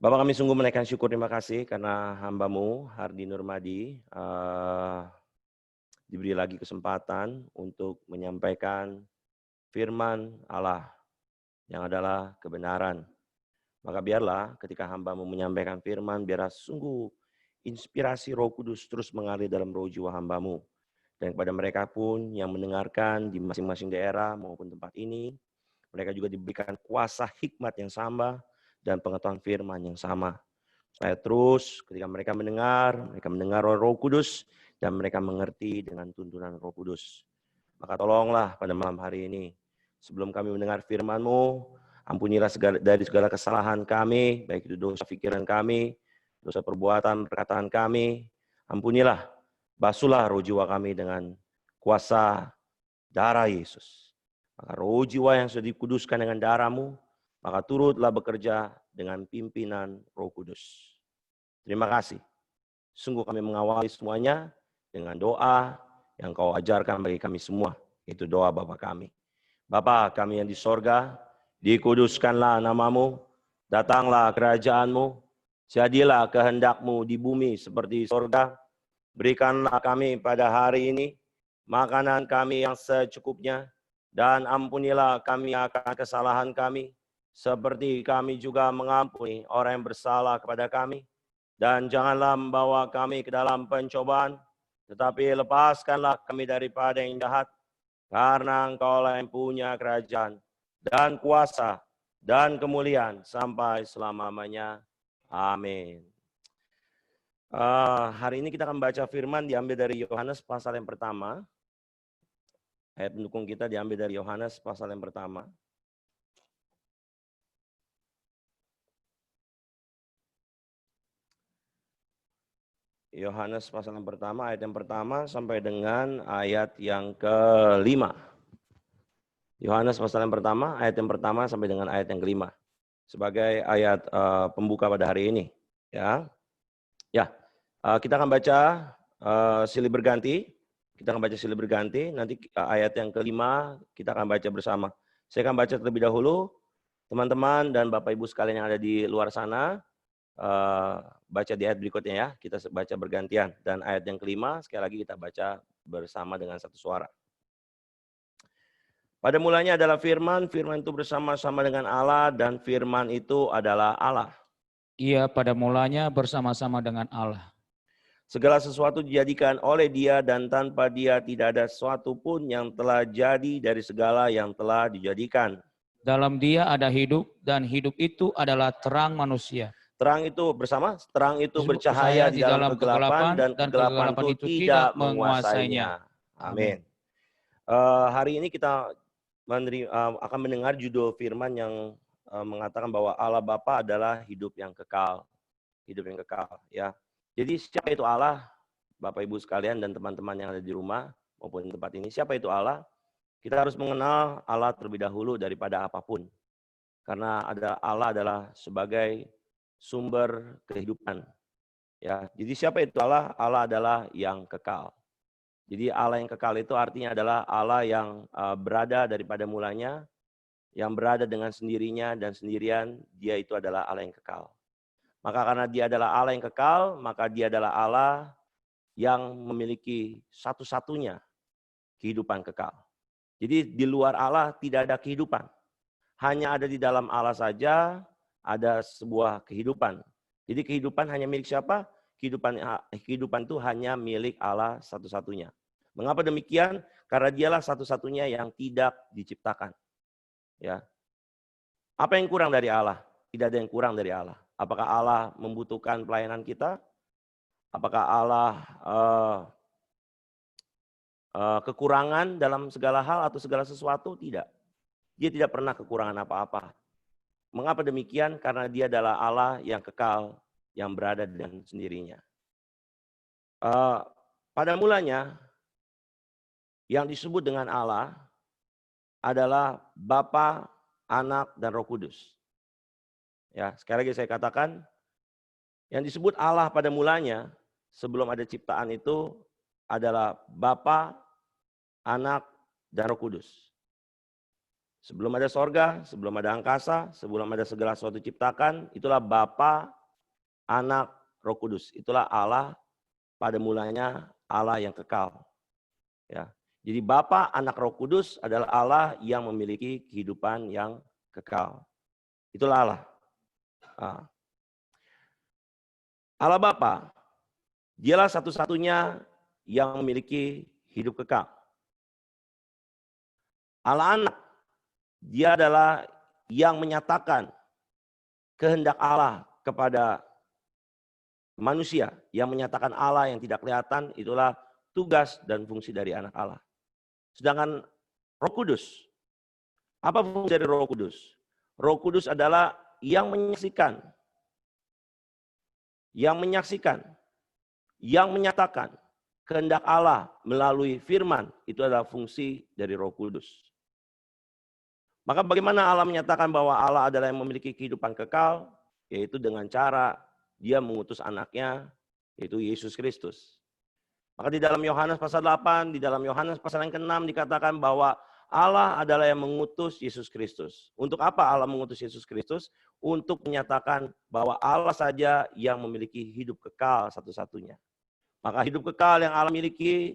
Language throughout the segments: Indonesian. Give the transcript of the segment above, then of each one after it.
Bapak, kami sungguh menaikkan syukur, terima kasih karena hamba-Mu Hardi Nurmadi diberi lagi kesempatan untuk menyampaikan firman Allah yang adalah kebenaran. Maka biarlah ketika hamba-Mu menyampaikan firman, biarlah sungguh inspirasi Roh Kudus terus mengalir dalam roh jiwa hamba-Mu. Dan kepada mereka pun yang mendengarkan di masing-masing daerah maupun tempat ini, mereka juga diberikan kuasa hikmat yang sama dan pengetahuan firman yang sama. Supaya terus ketika mereka mendengar Roh Kudus dan mereka mengerti dengan tuntunan Roh Kudus. Maka tolonglah pada malam hari ini, sebelum kami mendengar firman-Mu, ampunilah dari segala kesalahan kami, baik itu dosa pikiran kami, dosa perbuatan, perkataan kami. Ampunilah, basuhlah roh jiwa kami dengan kuasa darah Yesus. Maka roh jiwa yang sudah dikuduskan dengan darah-Mu, maka turutlah bekerja dengan pimpinan Roh Kudus. Terima kasih. Sungguh kami mengawali semuanya dengan doa yang Kau ajarkan bagi kami semua. Itu doa Bapa kami. Bapa kami yang di sorga, dikuduskanlah nama-Mu, datanglah kerajaan-Mu, jadilah kehendak-Mu di bumi seperti di sorga. Berikanlah kami pada hari ini makanan kami yang secukupnya, dan ampunilah kami akan kesalahan kami, seperti kami juga mengampuni orang yang bersalah kepada kami. Dan janganlah membawa kami ke dalam pencobaan, tetapi lepaskanlah kami daripada yang jahat, karena Engkau-lah yang punya kerajaan dan kuasa dan kemuliaan sampai selama-lamanya. Amin. Hari ini kita akan baca firman diambil dari Yohanes pasal yang pertama. Ayat pendukung kita diambil dari Yohanes pasal yang pertama. Yohanes pasal yang pertama, ayat yang pertama sampai dengan ayat yang kelima. Yohanes pasal yang pertama, ayat yang pertama sampai dengan ayat yang kelima. Sebagai ayat pembuka pada hari ini. Kita akan baca silih berganti. Kita akan baca silih berganti. Nanti ayat yang kelima kita akan baca bersama. Saya akan baca terlebih dahulu. Teman-teman dan Bapak Ibu sekalian yang ada di luar sana, baca di ayat berikutnya ya. Kita baca bergantian. Dan ayat yang kelima sekali lagi kita baca bersama dengan satu suara. Pada mulanya adalah firman, firman itu bersama-sama dengan Allah, dan firman itu adalah Allah. Ia pada mulanya bersama-sama dengan Allah. Segala sesuatu dijadikan oleh Dia, dan tanpa Dia tidak ada sesuatu pun yang telah jadi dari segala yang telah dijadikan. Dalam Dia ada hidup, dan hidup itu adalah terang manusia. Terang itu bersama, terang itu bercahaya di dalam kegelapan, dan kegelapan itu tidak menguasainya. Amin. Hari ini kita akan mendengar judul firman yang mengatakan bahwa Allah Bapa adalah hidup yang kekal. Hidup yang kekal. Ya. Jadi siapa itu Allah? Bapak Ibu sekalian dan teman-teman yang ada di rumah maupun di tempat ini. Siapa itu Allah? Kita harus mengenal Allah terlebih dahulu daripada apapun. Karena Allah adalah sebagai sumber kehidupan. Ya, jadi siapa itu Allah? Allah adalah yang kekal. Jadi Allah yang kekal itu artinya adalah Allah yang berada daripada mulanya, yang berada dengan sendirinya dan sendirian, Dia itu adalah Allah yang kekal. Maka karena Dia adalah Allah yang kekal, maka Dia adalah Allah yang memiliki satu-satunya kehidupan kekal. Jadi di luar Allah tidak ada kehidupan. Hanya ada di dalam Allah saja ada sebuah kehidupan. Jadi kehidupan hanya milik siapa? Kehidupan itu hanya milik Allah satu-satunya. Mengapa demikian? Karena Dialah satu-satunya yang tidak diciptakan. Ya. Apa yang kurang dari Allah? Tidak ada yang kurang dari Allah. Apakah Allah membutuhkan pelayanan kita? Apakah Allah kekurangan dalam segala hal atau segala sesuatu? Tidak. Dia tidak pernah kekurangan apa-apa. Mengapa demikian? Karena Dia adalah Allah yang kekal, yang berada dengan sendirinya. Pada mulanya, yang disebut dengan Allah adalah Bapa, Anak, dan Roh Kudus. Ya, sekali lagi saya katakan, yang disebut Allah pada mulanya, sebelum ada ciptaan itu, adalah Bapa, Anak, dan Roh Kudus. Sebelum ada sorga, sebelum ada angkasa, sebelum ada segala sesuatu ciptakan, itulah Bapa, Anak, Roh Kudus. Itulah Allah, pada mulanya Allah yang kekal. Ya. Jadi Bapa, Anak, Roh Kudus adalah Allah yang memiliki kehidupan yang kekal. Itulah Allah. Allah Bapa, dialah satu-satunya yang memiliki hidup kekal. Allah Anak, dia adalah yang menyatakan kehendak Allah kepada manusia, yang menyatakan Allah yang tidak kelihatan, itulah tugas dan fungsi dari anak Allah. Sedangkan Roh Kudus, apa fungsi dari Roh Kudus? Roh Kudus adalah yang menyaksikan, yang menyatakan kehendak Allah melalui firman, itu adalah fungsi dari Roh Kudus. Maka bagaimana Allah menyatakan bahwa Allah adalah yang memiliki kehidupan kekal? Yaitu dengan cara dia mengutus anaknya, yaitu Yesus Kristus. Maka di dalam Yohanes pasal 8, di dalam Yohanes pasal yang ke-6 dikatakan bahwa Allah adalah yang mengutus Yesus Kristus. Untuk apa Allah mengutus Yesus Kristus? Untuk menyatakan bahwa Allah saja yang memiliki hidup kekal satu-satunya. Maka hidup kekal yang Allah miliki,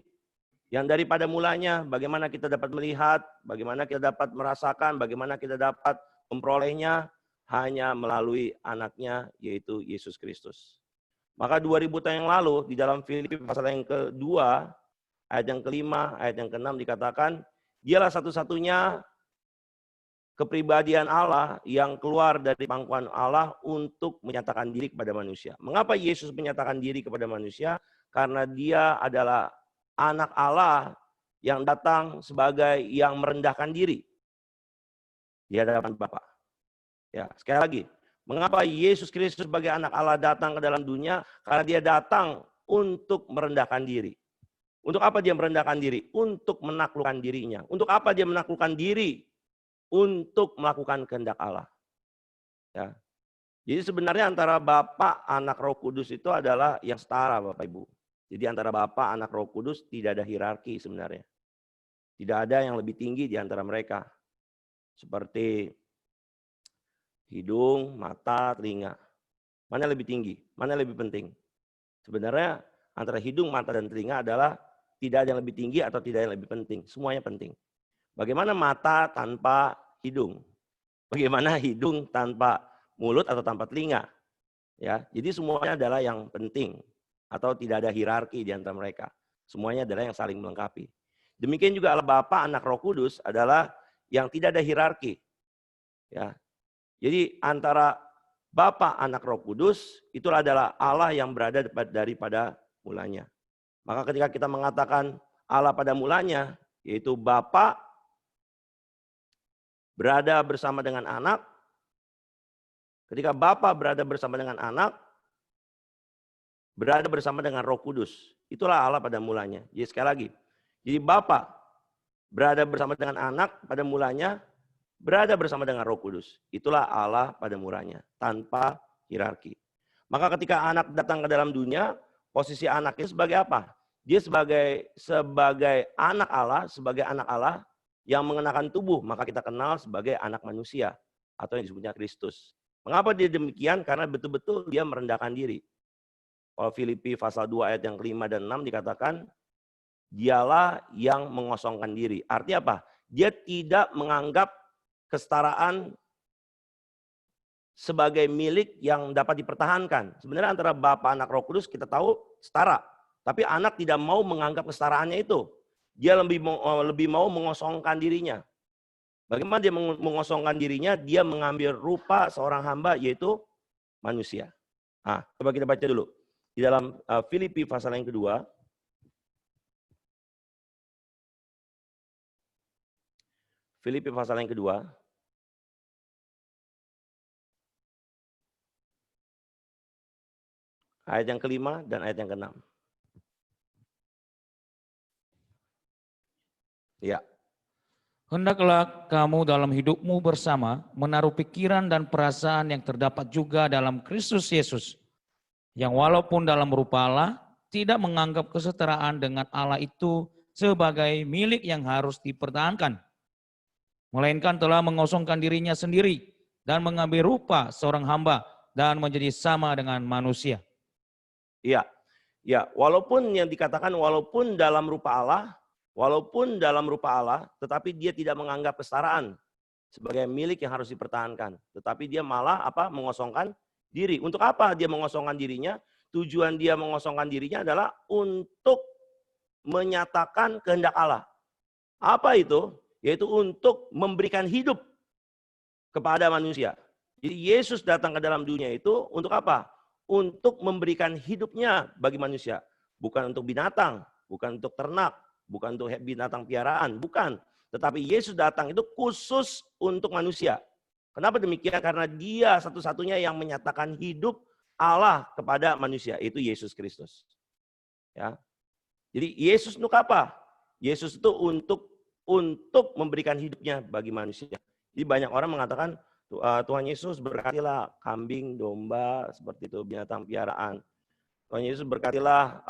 yang daripada mulanya, bagaimana kita dapat melihat, bagaimana kita dapat merasakan, bagaimana kita dapat memperolehnya, hanya melalui anaknya, yaitu Yesus Kristus. Maka 2000 tahun yang lalu, di dalam Filipi pasal yang kedua, ayat yang kelima, ayat yang keenam dikatakan, dialah satu-satunya kepribadian Allah yang keluar dari pangkuan Allah untuk menyatakan diri kepada manusia. Mengapa Yesus menyatakan diri kepada manusia? Karena dia adalah anak Allah yang datang sebagai yang merendahkan diri di hadapan Bapa. Ya, sekali lagi, mengapa Yesus Kristus sebagai anak Allah datang ke dalam dunia? Karena dia datang untuk merendahkan diri. Untuk apa dia merendahkan diri? Untuk menaklukkan dirinya. Untuk apa dia menaklukkan diri? Untuk melakukan kehendak Allah. Ya. Jadi sebenarnya antara Bapa, Anak, Roh Kudus itu adalah yang setara, Bapak Ibu. Jadi antara Bapa, Anak, Roh Kudus tidak ada hierarki sebenarnya. Tidak ada yang lebih tinggi di antara mereka. Seperti hidung, mata, telinga. Mana lebih tinggi? Mana lebih penting? Sebenarnya antara hidung, mata, dan telinga adalah tidak ada yang lebih tinggi atau tidak ada yang lebih penting. Semuanya penting. Bagaimana mata tanpa hidung? Bagaimana hidung tanpa mulut atau tanpa telinga? Ya, jadi semuanya adalah yang penting. Atau tidak ada hierarki di antara mereka. Semuanya adalah yang saling melengkapi. Demikian juga Allah Bapa, Anak, Roh Kudus adalah yang tidak ada hierarki. Ya. Jadi antara Bapa, Anak, Roh Kudus itulah adalah Allah yang berada daripada mulanya. Maka ketika kita mengatakan Allah pada mulanya, yaitu Bapa berada bersama dengan Anak. Ketika Bapa berada bersama dengan Anak, berada bersama dengan Roh Kudus. Itulah Allah pada mulanya. Jadi sekali lagi, jadi Bapa berada bersama dengan Anak pada mulanya, berada bersama dengan Roh Kudus. Itulah Allah pada mulanya, tanpa hierarki. Maka ketika Anak datang ke dalam dunia, posisi Anak itu sebagai apa? Dia sebagai anak Allah yang mengenakan tubuh, maka kita kenal sebagai anak manusia atau yang disebutnya Kristus. Mengapa dia demikian? Karena betul-betul dia merendahkan diri. Kalau Filipi pasal 2 ayat yang ke-5 dan 6 dikatakan, dialah yang mengosongkan diri. Artinya apa? Dia tidak menganggap kesetaraan sebagai milik yang dapat dipertahankan. Sebenarnya antara Bapa, Anak, Roh Kudus kita tahu setara. Tapi Anak tidak mau menganggap kesetaraannya itu. Dia lebih mau mengosongkan dirinya. Bagaimana dia mengosongkan dirinya? Dia mengambil rupa seorang hamba, yaitu manusia. Nah, coba kita baca dulu. Di dalam Filipi pasal yang kedua. Filipi pasal yang kedua. Ayat yang ke-5 dan ayat yang ke-6. Ya. Hendaklah kamu dalam hidupmu bersama menaruh pikiran dan perasaan yang terdapat juga dalam Kristus Yesus. Yang walaupun dalam rupa Allah, tidak menganggap kesetaraan dengan Allah itu sebagai milik yang harus dipertahankan. melainkan telah mengosongkan dirinya sendiri dan mengambil rupa seorang hamba dan menjadi sama dengan manusia. Iya, ya, walaupun yang dikatakan walaupun dalam rupa Allah, tetapi dia tidak menganggap kesetaraan sebagai milik yang harus dipertahankan. Tetapi dia malah mengosongkan diri. Untuk apa dia mengosongkan dirinya? Tujuan dia mengosongkan dirinya adalah untuk menyatakan kehendak Allah. Apa itu? Yaitu untuk memberikan hidup kepada manusia. Jadi Yesus datang ke dalam dunia itu untuk apa? Untuk memberikan hidupnya bagi manusia. Bukan untuk binatang, bukan untuk ternak, bukan untuk binatang piaraan, bukan. Tetapi Yesus datang itu khusus untuk manusia. Kenapa demikian? Karena dia satu-satunya yang menyatakan hidup Allah kepada manusia, itu Yesus Kristus. Ya. Jadi Yesus untuk apa? Yesus itu untuk memberikan hidupnya bagi manusia. Jadi banyak orang mengatakan Tuhan Yesus berkatilah kambing, domba, seperti itu, binatang piaraan. Tuhan Yesus berkatilah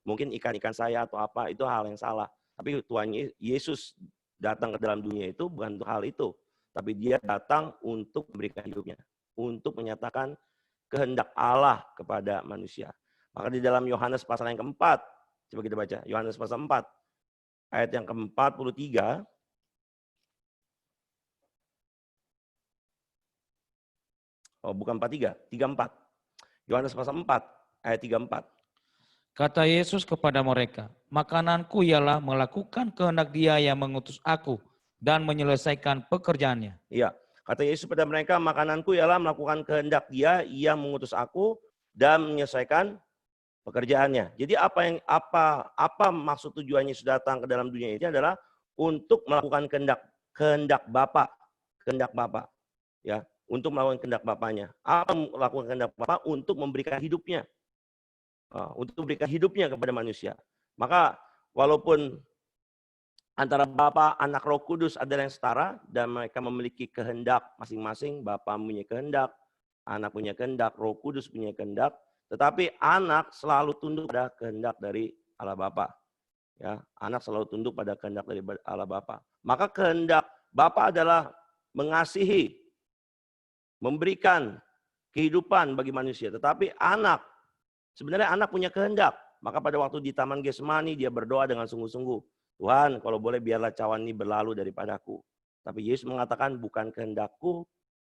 mungkin ikan-ikan saya atau apa, itu hal yang salah. Tapi Tuhan Yesus datang ke dalam dunia itu bukan untuk hal itu. Tapi dia datang untuk memberikan hidupnya. Untuk menyatakan kehendak Allah kepada manusia. Maka di dalam Yohanes pasal yang keempat, coba kita baca, Yohanes pasal 4, ayat yang ke-43, bukan 43, 34. Yohanes pasal 4, ayat 34. Kata Yesus kepada mereka, makananku ialah melakukan kehendak Dia yang mengutus aku dan menyelesaikan pekerjaannya. Iya, kata Yesus pada mereka, makananku ialah melakukan kehendak Dia yang mengutus aku dan menyelesaikan pekerjaannya. Jadi apa maksud tujuan Yesus datang ke dalam dunia ini adalah untuk melakukan kehendak Bapa, ya, untuk melakukan kehendak Bapanya. Apa melakukan kehendak Bapa? Untuk memberikan hidupnya. Untuk memberikan hidupnya kepada manusia. Maka walaupun antara Bapa, Anak, Roh Kudus adalah yang setara dan mereka memiliki kehendak masing-masing, Bapa punya kehendak, Anak punya kehendak, Roh Kudus punya kehendak, tetapi Anak selalu tunduk pada kehendak dari Allah Bapa. Ya, Anak selalu tunduk pada kehendak dari Allah Bapa. Maka kehendak Bapa adalah mengasihi, memberikan kehidupan bagi manusia, tetapi sebenarnya Anak punya kehendak. Maka pada waktu di Taman Getsemani dia berdoa dengan sungguh-sungguh. Tuhan, kalau boleh biarlah cawan ini berlalu daripadaku. Tapi Yesus mengatakan bukan kehendakku,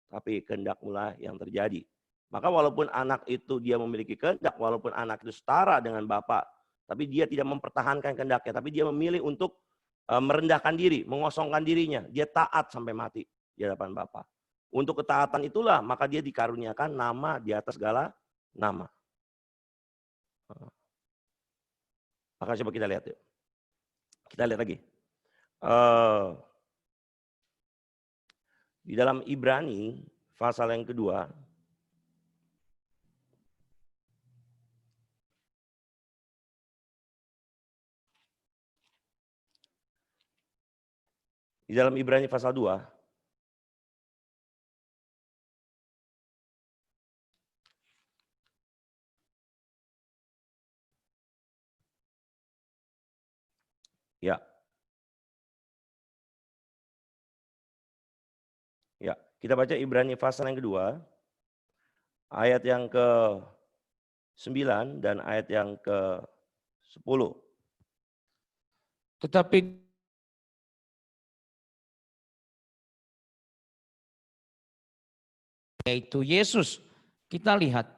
tapi kehendak-Mu lah yang terjadi. Maka walaupun Anak itu dia memiliki kehendak, walaupun Anak itu setara dengan Bapa, tapi dia tidak mempertahankan kehendaknya. Tapi dia memilih untuk merendahkan diri, mengosongkan dirinya. Dia taat sampai mati di hadapan Bapa. Untuk ketaatan itulah maka dia dikaruniakan nama di atas segala nama. Maka coba kita lihat yuk. Kita lihat lagi. Di dalam Ibrani, pasal yang kedua. Di dalam Ibrani pasal 2. Ya. Ya, kita baca Ibrani pasal yang kedua, ayat yang ke-9 dan ayat yang ke-10. Tetapi yaitu Yesus, kita lihat,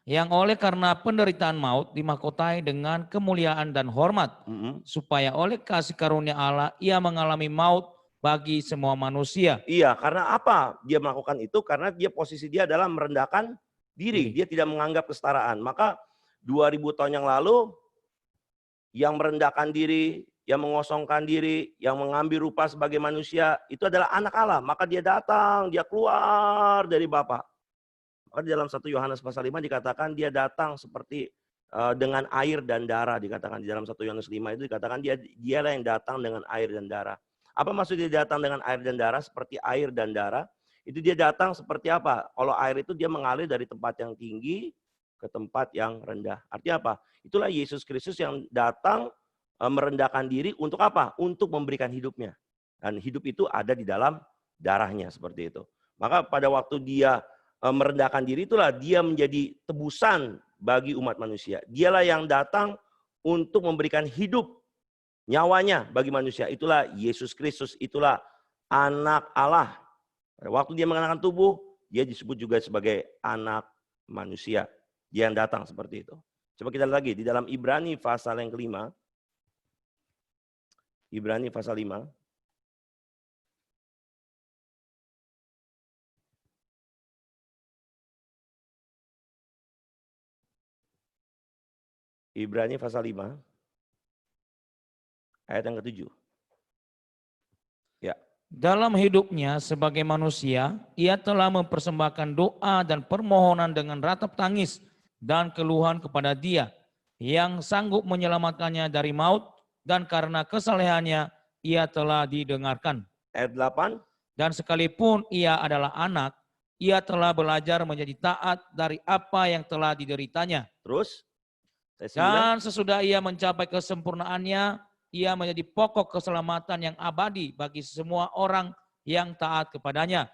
yang oleh karena penderitaan maut dimahkotai dengan kemuliaan dan hormat, supaya oleh kasih karunia Allah ia mengalami maut bagi semua manusia. Iya, karena apa dia melakukan itu? Karena posisi dia adalah merendahkan diri. Dia tidak menganggap kesetaraan. Maka 2000 tahun yang lalu yang merendahkan diri, yang mengosongkan diri, yang mengambil rupa sebagai manusia, itu adalah Anak Allah. Maka dia datang, dia keluar dari Bapa. Maka di dalam 1 Yohanes pasal 5 dikatakan dia datang seperti dengan air dan darah. Dikatakan di dalam 1 Yohanes 5 itu dikatakan dialah yang datang dengan air dan darah. Apa maksud dia datang dengan air dan darah? Seperti air dan darah. Itu dia datang seperti apa? Kalau air itu dia mengalir dari tempat yang tinggi ke tempat yang rendah. Artinya apa? Itulah Yesus Kristus yang datang merendahkan diri untuk apa? Untuk memberikan hidupnya. Dan hidup itu ada di dalam darahnya seperti itu. Maka pada waktu dia merendahkan diri itulah dia menjadi tebusan bagi umat manusia. Dialah yang datang untuk memberikan hidup nyawanya bagi manusia. Itulah Yesus Kristus, itulah anak Allah. Pada waktu dia mengenakan tubuh, dia disebut juga sebagai anak manusia. Dia yang datang seperti itu. Coba kita lihat lagi di dalam Ibrani pasal yang kelima. Ibrani pasal 5. Ibrani pasal 5. Ayat yang ke-7. Ya. Dalam hidupnya sebagai manusia, ia telah mempersembahkan doa dan permohonan dengan ratap tangis dan keluhan kepada Dia yang sanggup menyelamatkannya dari maut, dan karena kesalehannya ia telah didengarkan. Ayat 8. Dan sekalipun ia adalah anak, ia telah belajar menjadi taat dari apa yang telah dideritanya. Terus. Dan sesudah ia mencapai kesempurnaannya, ia menjadi pokok keselamatan yang abadi bagi semua orang yang taat kepadanya.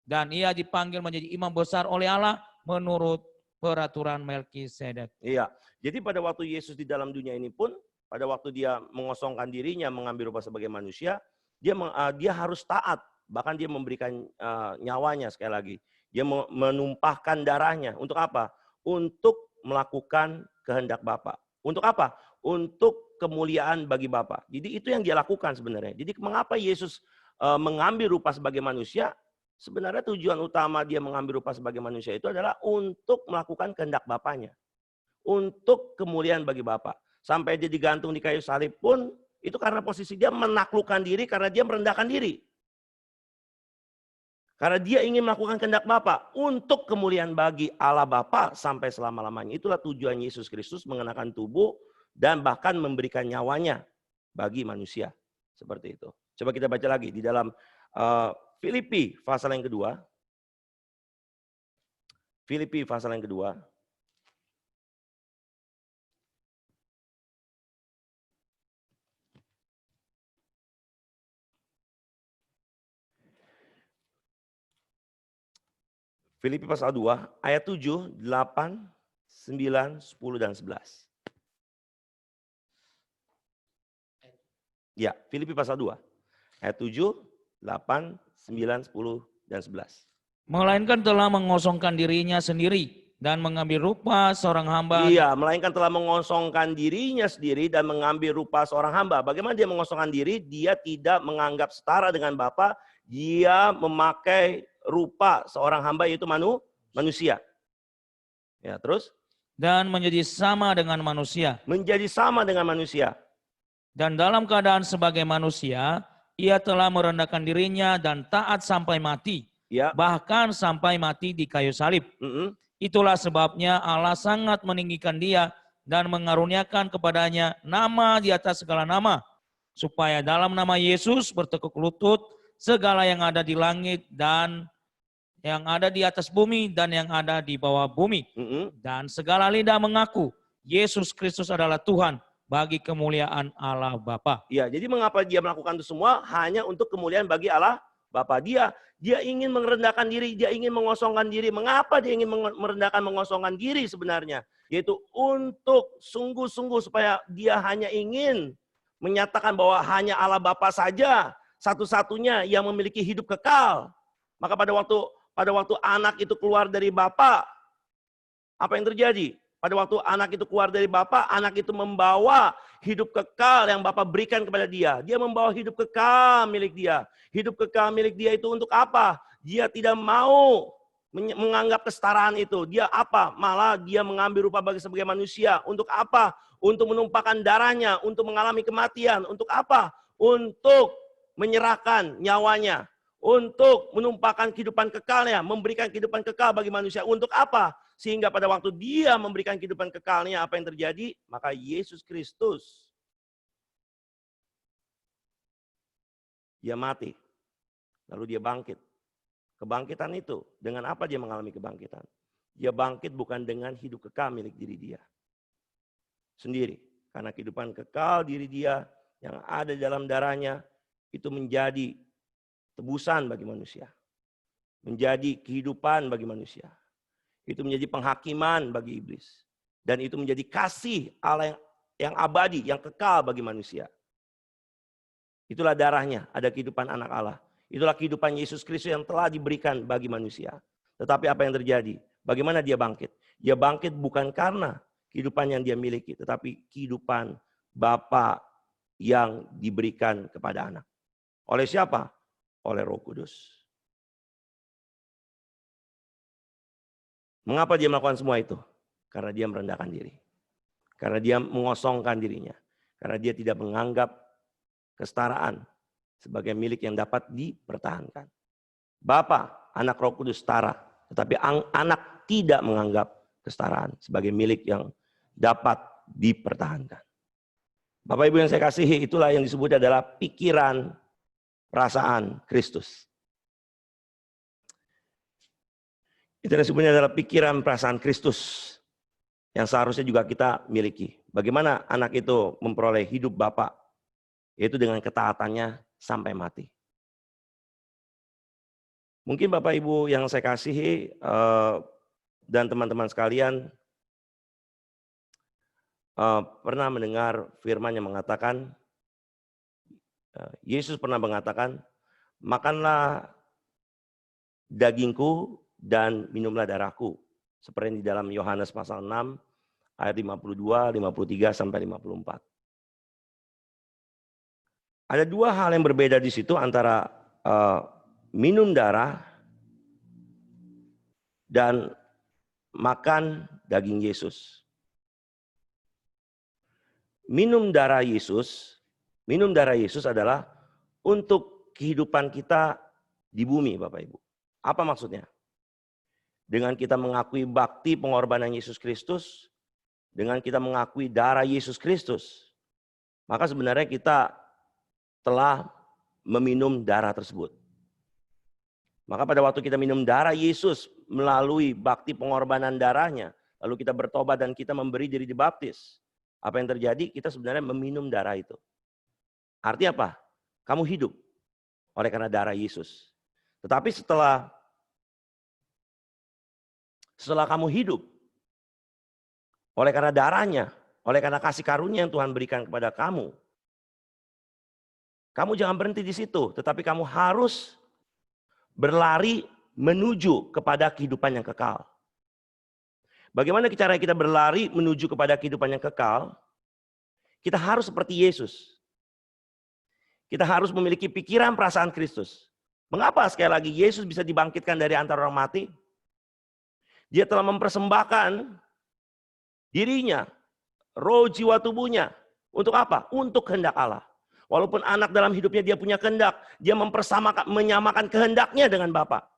Dan ia dipanggil menjadi imam besar oleh Allah menurut peraturan Melkisedek. Iya, jadi pada waktu Yesus di dalam dunia ini pun, pada waktu dia mengosongkan dirinya, mengambil rupa sebagai manusia, dia harus taat. Bahkan dia memberikan nyawanya sekali lagi. Dia menumpahkan darahnya. Untuk apa? Untuk melakukan kehendak Bapa. Untuk apa? Untuk kemuliaan bagi Bapa. Jadi itu yang dia lakukan sebenarnya. Jadi mengapa Yesus mengambil rupa sebagai manusia? Sebenarnya tujuan utama dia mengambil rupa sebagai manusia itu adalah untuk melakukan kehendak Bapanya. Untuk kemuliaan bagi Bapa. Sampai dia digantung di kayu salib pun, itu karena posisi dia menaklukkan diri, karena dia merendahkan diri. Karena dia ingin melakukan kehendak Bapa untuk kemuliaan bagi Allah Bapa sampai selama-lamanya. Itulah tujuan Yesus Kristus mengenakan tubuh dan bahkan memberikan nyawanya bagi manusia. Seperti itu. Coba kita baca lagi di dalam Filipi pasal yang kedua. Filipi pasal yang kedua. Filipi pasal 2 ayat 7, 8, 9, 10 dan 11. Ya, Filipi pasal 2 ayat 7, 8, 9, 10 dan 11. Melainkan telah mengosongkan dirinya sendiri dan mengambil rupa seorang hamba. Iya, melainkan telah mengosongkan dirinya sendiri dan mengambil rupa seorang hamba. Bagaimana dia mengosongkan diri? Dia tidak menganggap setara dengan Bapa. Dia memakai rupa seorang hamba, yaitu manusia. Ya, terus? Dan menjadi sama dengan manusia. Menjadi sama dengan manusia. Dan dalam keadaan sebagai manusia, ia telah merendahkan dirinya dan taat sampai mati. Ya. Bahkan sampai mati di kayu salib. Itulah sebabnya Allah sangat meninggikan dia dan mengaruniakan kepadanya nama di atas segala nama. Supaya dalam nama Yesus bertekuk lutut segala yang ada di langit dan yang ada di atas bumi dan yang ada di bawah bumi. Dan segala lidah mengaku Yesus Kristus adalah Tuhan bagi kemuliaan Allah Bapa. Ya, jadi mengapa dia melakukan itu semua? Hanya untuk kemuliaan bagi Allah Bapa. Dia ingin merendahkan diri, dia ingin mengosongkan diri. Mengapa dia ingin merendahkan, mengosongkan diri sebenarnya? Yaitu untuk sungguh-sungguh supaya dia hanya ingin menyatakan bahwa hanya Allah Bapa saja satu-satunya yang memiliki hidup kekal. Maka pada waktu anak itu keluar dari Bapa, apa yang terjadi? Pada waktu anak itu keluar dari Bapa, anak itu membawa hidup kekal yang Bapa berikan kepada dia. Dia membawa hidup kekal milik dia. Hidup kekal milik dia itu untuk apa? Dia tidak mau menganggap kesetaraan itu. Dia apa? Malah dia mengambil rupa sebagai manusia. Untuk apa? Untuk menumpahkan darahnya, untuk mengalami kematian. Untuk apa? Untuk menyerahkan nyawanya. Untuk menumpahkan kehidupan kekalnya, memberikan kehidupan kekal bagi manusia. Untuk apa? Sehingga pada waktu dia memberikan kehidupan kekalnya, apa yang terjadi? Maka Yesus Kristus, dia mati. Lalu dia bangkit. Kebangkitan itu, dengan apa dia mengalami kebangkitan? Dia bangkit bukan dengan hidup kekal milik diri dia sendiri. Karena kehidupan kekal diri dia yang ada di dalam darahnya itu menjadi tebusan bagi manusia. Menjadi kehidupan bagi manusia. Itu menjadi penghakiman bagi iblis. Dan itu menjadi kasih Allah yang abadi, yang kekal bagi manusia. Itulah darahnya, ada kehidupan anak Allah. Itulah kehidupan Yesus Kristus yang telah diberikan bagi manusia. Tetapi apa yang terjadi? Bagaimana dia bangkit? Dia bangkit bukan karena kehidupan yang dia miliki, tetapi kehidupan Bapa yang diberikan kepada anak. Oleh siapa? Oleh Roh Kudus. Mengapa dia melakukan semua itu? Karena dia merendahkan diri. Karena dia mengosongkan dirinya. Karena dia tidak menganggap kesetaraan sebagai milik yang dapat dipertahankan. Bapa, anak, Roh Kudus setara. Tetapi anak tidak menganggap kesetaraan sebagai milik yang dapat dipertahankan. Bapak Ibu yang saya kasihi, itulah yang disebut adalah pikiran, perasaan Kristus. Itu yang disebutnya adalah pikiran, perasaan Kristus yang seharusnya juga kita miliki. Bagaimana anak itu memperoleh hidup Bapa? Yaitu dengan ketaatannya sampai mati. Mungkin Bapak Ibu yang saya kasihi dan teman-teman sekalian pernah mendengar firman yang mengatakan, Yesus pernah mengatakan, makanlah dagingku dan minumlah darahku. Seperti di dalam Yohanes pasal 6 ayat 52, 53 sampai 54. Ada dua hal yang berbeda di situ antara minum darah dan makan daging Yesus. Minum darah Yesus adalah untuk kehidupan kita di bumi, Bapak Ibu. Apa maksudnya? Dengan kita mengakui bakti pengorbanan Yesus Kristus, dengan kita mengakui darah Yesus Kristus, maka sebenarnya kita telah meminum darah tersebut. Maka pada waktu kita minum darah Yesus melalui bakti pengorbanan darahnya, lalu kita bertobat dan kita memberi diri dibaptis. Apa yang terjadi? Kita sebenarnya meminum darah itu. Artinya apa? Kamu hidup oleh karena darah Yesus. Tetapi setelah kamu hidup oleh karena darahnya, oleh karena kasih karunia yang Tuhan berikan kepada kamu, kamu jangan berhenti di situ, tetapi kamu harus berlari menuju kepada kehidupan yang kekal. Bagaimana cara kita berlari menuju kepada kehidupan yang kekal? Kita harus seperti Yesus. Kita harus memiliki pikiran perasaan Kristus. Mengapa sekali lagi Yesus bisa dibangkitkan dari antara orang mati? Dia telah mempersembahkan dirinya, roh, jiwa, tubuhnya. Untuk apa? Untuk kehendak Allah. Walaupun anak dalam hidupnya dia punya kehendak, dia menyamakan kehendaknya dengan Bapa.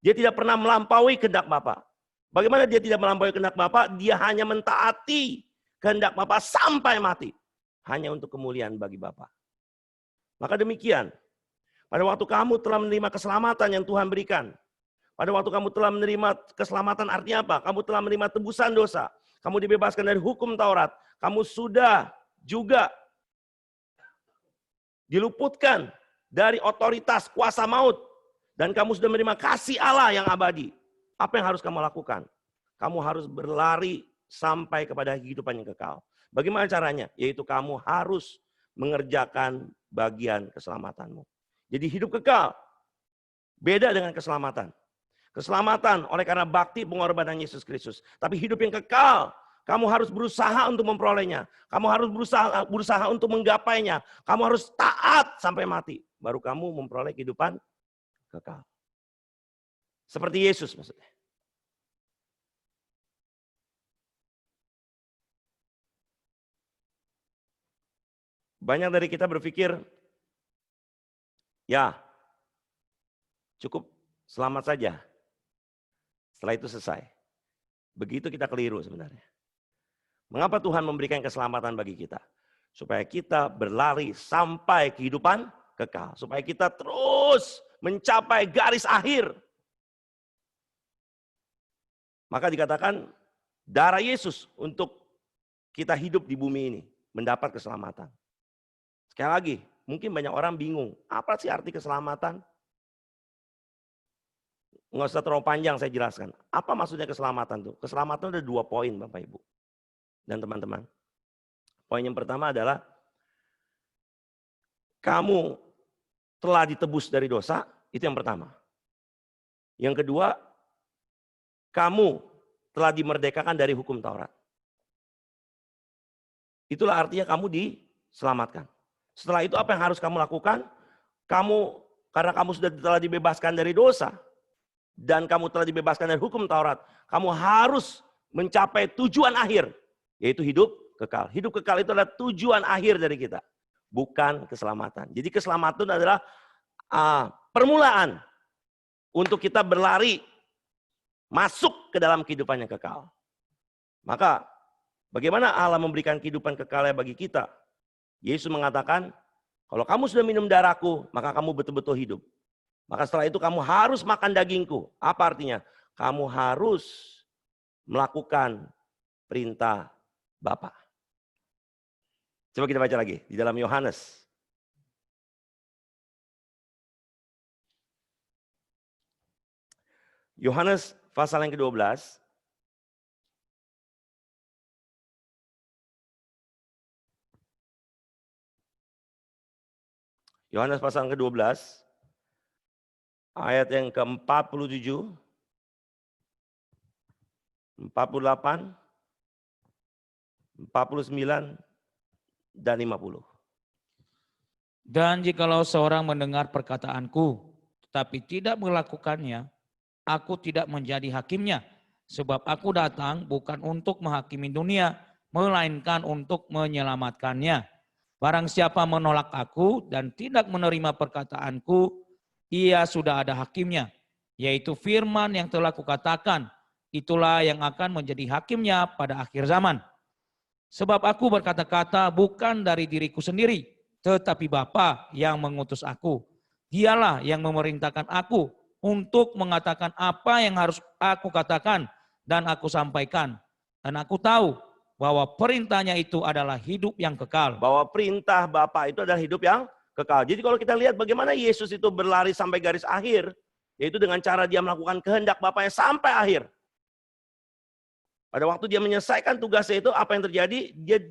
Dia tidak pernah melampaui kehendak Bapa. Bagaimana dia tidak melampaui kehendak Bapa? Dia hanya mentaati kehendak Bapa sampai mati. Hanya untuk kemuliaan bagi Bapa. Maka demikian, pada waktu kamu telah menerima keselamatan yang Tuhan berikan, pada waktu kamu telah menerima keselamatan artinya apa? Kamu telah menerima tebusan dosa. Kamu dibebaskan dari hukum Taurat. Kamu sudah juga diluputkan dari otoritas kuasa maut. Dan kamu sudah menerima kasih Allah yang abadi. Apa yang harus kamu lakukan? Kamu harus berlari sampai kepada kehidupan yang kekal. Bagaimana caranya? Yaitu kamu harus mengerjakan bagian keselamatanmu. Jadi hidup kekal beda dengan keselamatan. Keselamatan oleh karena bakti pengorbanan Yesus Kristus. Tapi hidup yang kekal, kamu harus berusaha untuk memperolehnya. Kamu harus berusaha untuk menggapainya. Kamu harus taat sampai mati. Baru kamu memperoleh kehidupan kekal. Seperti Yesus maksudnya. Banyak dari kita berpikir, ya cukup selamat saja. Setelah itu selesai. Begitu kita keliru sebenarnya. Mengapa Tuhan memberikan keselamatan bagi kita? Supaya kita berlari sampai kehidupan kekal. Supaya kita terus mencapai garis akhir. Maka dikatakan darah Yesus untuk kita hidup di bumi ini. mendapat keselamatan. Sekali lagi, mungkin banyak orang bingung, apa sih arti keselamatan? Nggak usah terlalu panjang saya jelaskan. Apa maksudnya keselamatan tuh? Keselamatan ada 2 poin Bapak Ibu dan teman-teman. Poin yang pertama adalah kamu telah ditebus dari dosa, itu yang pertama. Yang kedua, kamu telah dimerdekakan dari hukum Taurat. Itulah artinya kamu diselamatkan. Setelah itu apa yang harus kamu lakukan? Karena kamu sudah telah dibebaskan dari dosa, dan kamu telah dibebaskan dari hukum Taurat, kamu harus mencapai tujuan akhir, yaitu hidup kekal. Hidup kekal itu adalah tujuan akhir dari kita, bukan keselamatan. Jadi keselamatan adalah permulaan untuk kita berlari masuk ke dalam kehidupan yang kekal. Maka bagaimana Allah memberikan kehidupan kekal bagi kita? Yesus mengatakan, kalau kamu sudah minum darahku, maka kamu betul-betul hidup. Maka setelah itu kamu harus makan dagingku. Apa artinya? Kamu harus melakukan perintah Bapa. Coba kita baca lagi di dalam Yohanes. Yohanes pasal yang ke-12. Yohanes pasal yang ke-12. Ayat yang ke-47, 48, 49, dan 50. Dan jikalau seorang mendengar perkataanku, tetapi tidak melakukannya, aku tidak menjadi hakimnya. Sebab aku datang bukan untuk menghakimi dunia, melainkan untuk menyelamatkannya. Barang siapa menolak aku dan tidak menerima perkataanku, ia sudah ada hakimnya, yaitu firman yang telah kukatakan. Itulah yang akan menjadi hakimnya pada akhir zaman. Sebab aku berkata-kata bukan dari diriku sendiri, tetapi Bapa yang mengutus aku. Dialah yang memerintahkan aku untuk mengatakan apa yang harus aku katakan dan aku sampaikan. Dan aku tahu bahwa perintahnya itu adalah hidup yang kekal. Bahwa perintah Bapa itu adalah hidup yang kekal. Jadi kalau kita lihat bagaimana Yesus itu berlari sampai garis akhir, yaitu dengan cara dia melakukan kehendak Bapaknya sampai akhir. Pada waktu dia menyelesaikan tugasnya itu, apa yang terjadi? Dia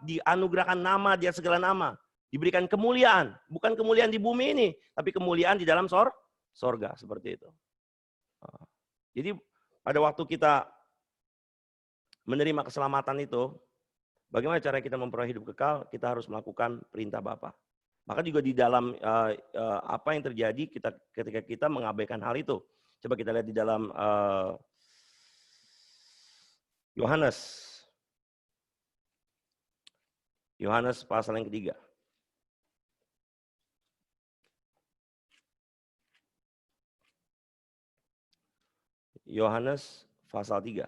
dianugerahkan nama, dia segala nama. Diberikan kemuliaan. Bukan kemuliaan di bumi ini, tapi kemuliaan di dalam sorga. Seperti itu. Jadi pada waktu kita menerima keselamatan itu, bagaimana cara kita memperoleh hidup kekal? Kita harus melakukan perintah Bapa. Maka juga di dalam apa yang terjadi ketika kita mengabaikan hal itu. Coba kita lihat di dalam Yohanes pasal yang ketiga. Yohanes pasal 3.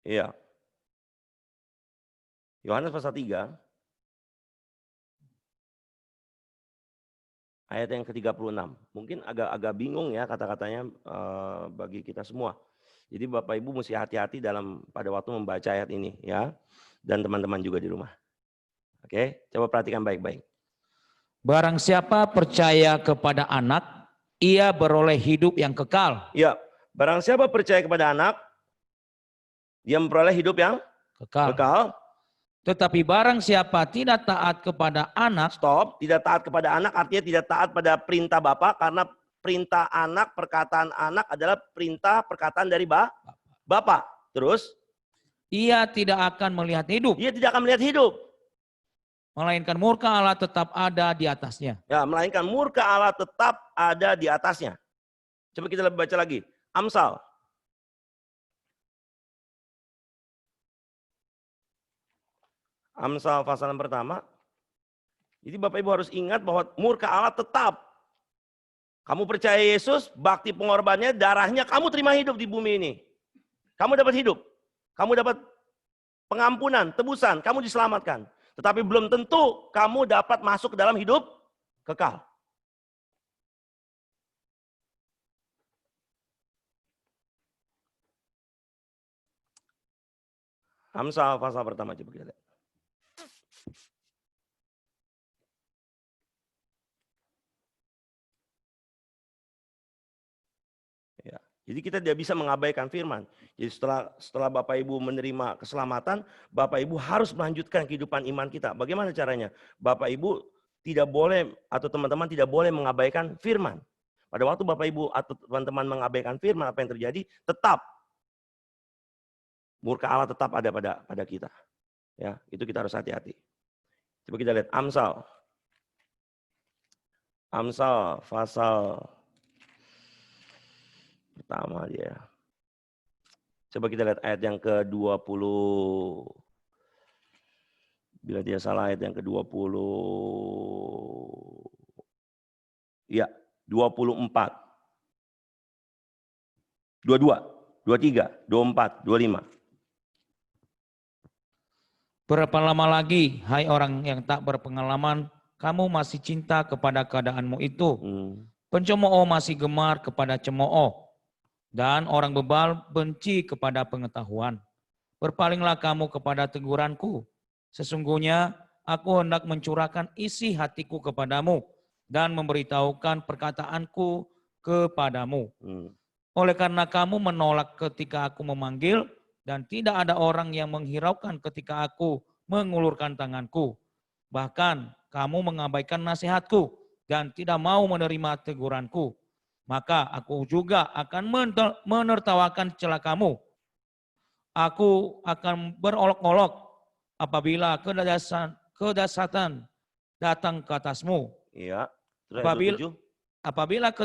Iya. Yohanes pasal 3. Ayat yang ke-36. Mungkin agak bingung ya kata-katanya bagi kita semua. Jadi Bapak Ibu mesti hati-hati pada waktu membaca ayat ini ya. Dan teman-teman juga di rumah. Oke, coba perhatikan baik-baik. Barang siapa percaya kepada anak, ia beroleh hidup yang kekal. Ya, barang siapa percaya kepada anak, dia memperoleh hidup yang kekal. Tetapi barang siapa tidak taat kepada anak. Stop, tidak taat kepada anak artinya tidak taat pada perintah Bapa, karena perintah anak, perkataan anak adalah perintah perkataan dari Bapa. Terus? Ia tidak akan melihat hidup. Ia tidak akan melihat hidup. Melainkan murka Allah tetap ada di atasnya. Ya, melainkan murka Allah tetap ada di atasnya. Coba kita baca lagi. Amsal. Amsal pasal yang pertama. Jadi Bapak Ibu harus ingat bahwa murka Allah tetap. Kamu percaya Yesus, bakti pengorbanannya, darahnya, kamu terima hidup di bumi ini. Kamu dapat hidup. Kamu dapat pengampunan, tebusan, kamu diselamatkan. Tetapi belum tentu kamu dapat masuk ke dalam hidup kekal. Amsal pasal pertama, coba kita lihat. Ya. Jadi kita tidak bisa mengabaikan firman. Jadi setelah Bapak Ibu menerima keselamatan, Bapak Ibu harus melanjutkan kehidupan iman kita. Bagaimana caranya? Bapak Ibu tidak boleh atau teman-teman tidak boleh mengabaikan firman. Pada waktu Bapak Ibu atau teman-teman mengabaikan firman, apa yang terjadi? Tetap murka Allah tetap ada pada kita. Ya, itu kita harus hati-hati. Coba kita lihat Amsal. Amsal pasal pertama dia. Coba kita lihat ayat yang ke-20. Bila tidak salah ayat yang ke-20. Ya, 24. 22, 23, 24, 25. Berapa lama lagi, hai orang yang tak berpengalaman, kamu masih cinta kepada keadaanmu itu? Pencemooh masih gemar kepada cemooh, dan orang bebal benci kepada pengetahuan. Berpalinglah kamu kepada teguranku. Sesungguhnya aku hendak mencurahkan isi hatiku kepadamu dan memberitahukan perkataanku kepadamu. Oleh karena kamu menolak ketika aku memanggil, dan tidak ada orang yang menghiraukan ketika aku mengulurkan tanganku. Bahkan kamu mengabaikan nasihatku dan tidak mau menerima teguranku. Maka aku juga akan menertawakan celakamu. Aku akan berolok-olok apabila kedahsyatan datang ke atasmu. Iya. Apabila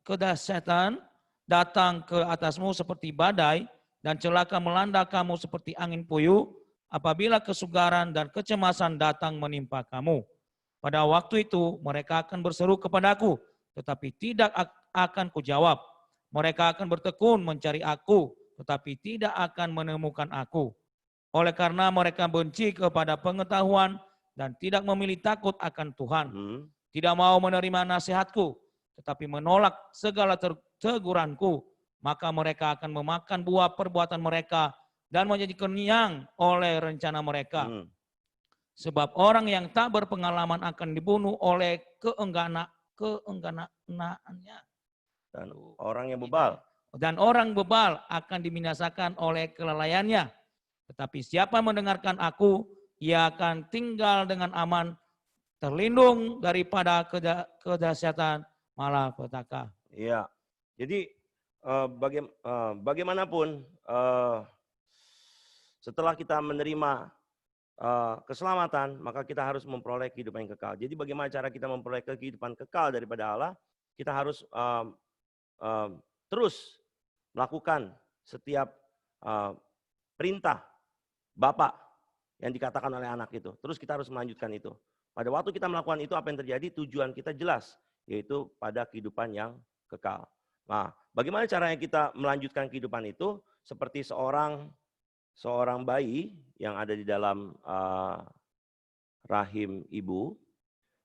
kedahsyatan datang ke atasmu seperti badai, dan celaka melanda kamu seperti angin puyuh, apabila kesukaran dan kecemasan datang menimpa kamu. Pada waktu itu mereka akan berseru kepadaku, tetapi tidak akan kujawab. Mereka akan bertekun mencari aku, tetapi tidak akan menemukan aku. Oleh karena mereka benci kepada pengetahuan dan tidak memilih takut akan Tuhan. Tidak mau menerima nasihatku, tetapi menolak segala teguranku. Maka mereka akan memakan buah perbuatan mereka dan menjadi kenyang oleh rencana mereka. Sebab orang yang tak berpengalaman akan dibunuh oleh keengganannya. Dan orang yang bebal. Dan orang bebal akan dibinasakan oleh kelalaiannya. Tetapi siapa mendengarkan aku, ia akan tinggal dengan aman, terlindung daripada kedahsyatan malapetaka. Iya. Jadi bagaimanapun setelah kita menerima keselamatan, maka kita harus memperoleh kehidupan yang kekal. Jadi bagaimana cara kita memperoleh kehidupan kekal daripada Allah? Kita harus terus melakukan setiap perintah Bapak yang dikatakan oleh anak itu. Terus kita harus melanjutkan itu. Pada waktu kita melakukan itu, apa yang terjadi? Tujuan kita jelas, yaitu pada kehidupan yang kekal. Nah, bagaimana caranya kita melanjutkan kehidupan itu? Seperti seorang bayi yang ada di dalam rahim ibu.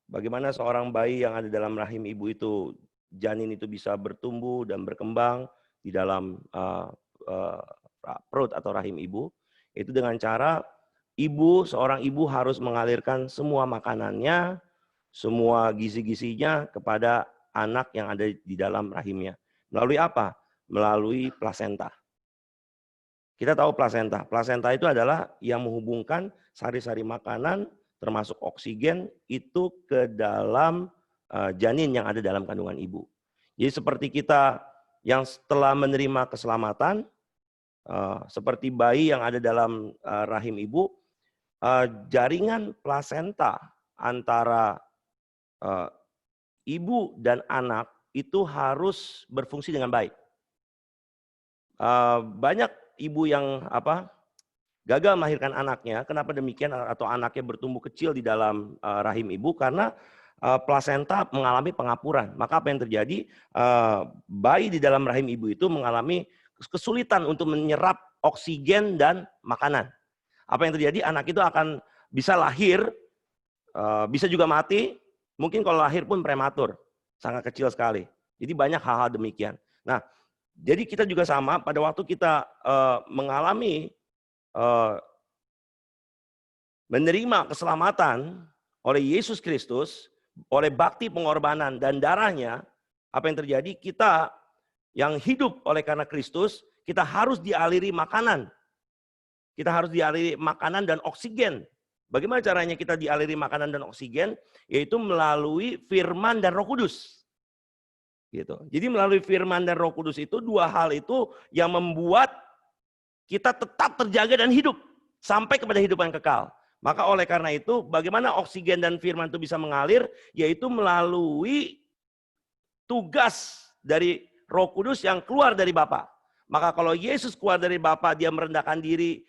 Bagaimana seorang bayi yang ada dalam rahim ibu itu, janin itu bisa bertumbuh dan berkembang di dalam perut atau rahim ibu. Itu dengan cara seorang ibu harus mengalirkan semua makanannya, semua gizi-gizinya kepada anak yang ada di dalam rahimnya. Melalui apa? Melalui plasenta. Kita tahu plasenta. Plasenta itu adalah yang menghubungkan sari-sari makanan termasuk oksigen itu ke dalam janin yang ada dalam kandungan ibu. Jadi seperti kita yang setelah menerima keselamatan, seperti bayi yang ada dalam rahim ibu, jaringan plasenta antara ibu dan anak itu harus berfungsi dengan baik. Banyak ibu yang gagal melahirkan anaknya. Kenapa demikian? Atau anaknya bertumbuh kecil di dalam rahim ibu karena plasenta mengalami pengapuran. Maka apa yang terjadi? Bayi di dalam rahim ibu itu mengalami kesulitan untuk menyerap oksigen dan makanan. Apa yang terjadi? Anak itu akan bisa lahir, bisa juga mati. Mungkin kalau lahir pun prematur, sangat kecil sekali. Jadi banyak hal-hal demikian. Nah, jadi kita juga sama pada waktu kita mengalami menerima keselamatan oleh Yesus Kristus, oleh bakti pengorbanan dan darahnya, apa yang terjadi? Kita yang hidup oleh karena Kristus, kita harus dialiri makanan. Kita harus dialiri makanan dan oksigen. Bagaimana caranya kita dialiri makanan dan oksigen? Yaitu melalui firman dan Roh Kudus. Gitu. Jadi melalui firman dan Roh Kudus itu, dua hal itu yang membuat kita tetap terjaga dan hidup sampai kepada hidupan kekal. Maka oleh karena itu, bagaimana oksigen dan firman itu bisa mengalir? Yaitu melalui tugas dari Roh Kudus yang keluar dari Bapa. Maka kalau Yesus keluar dari Bapa, dia merendahkan diri,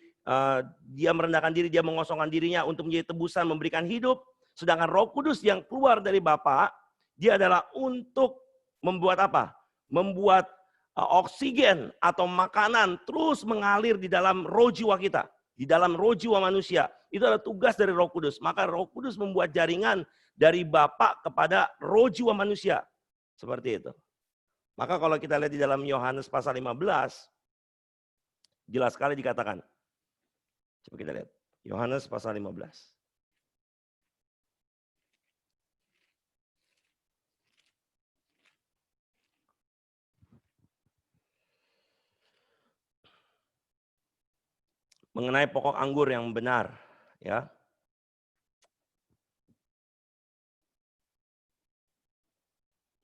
dia mengosongkan dirinya untuk menjadi tebusan, memberikan hidup. Sedangkan Roh Kudus yang keluar dari Bapa, dia adalah untuk membuat apa? Membuat oksigen atau makanan terus mengalir di dalam roh jiwa kita, di dalam roh jiwa manusia. Itu adalah tugas dari Roh Kudus. Maka Roh Kudus membuat jaringan dari Bapa kepada roh jiwa manusia. Seperti itu. Maka kalau kita lihat di dalam Yohanes pasal 15, jelas sekali dikatakan. Coba kita lihat. Yohanes pasal 15. Mengenai pokok anggur yang benar, ya.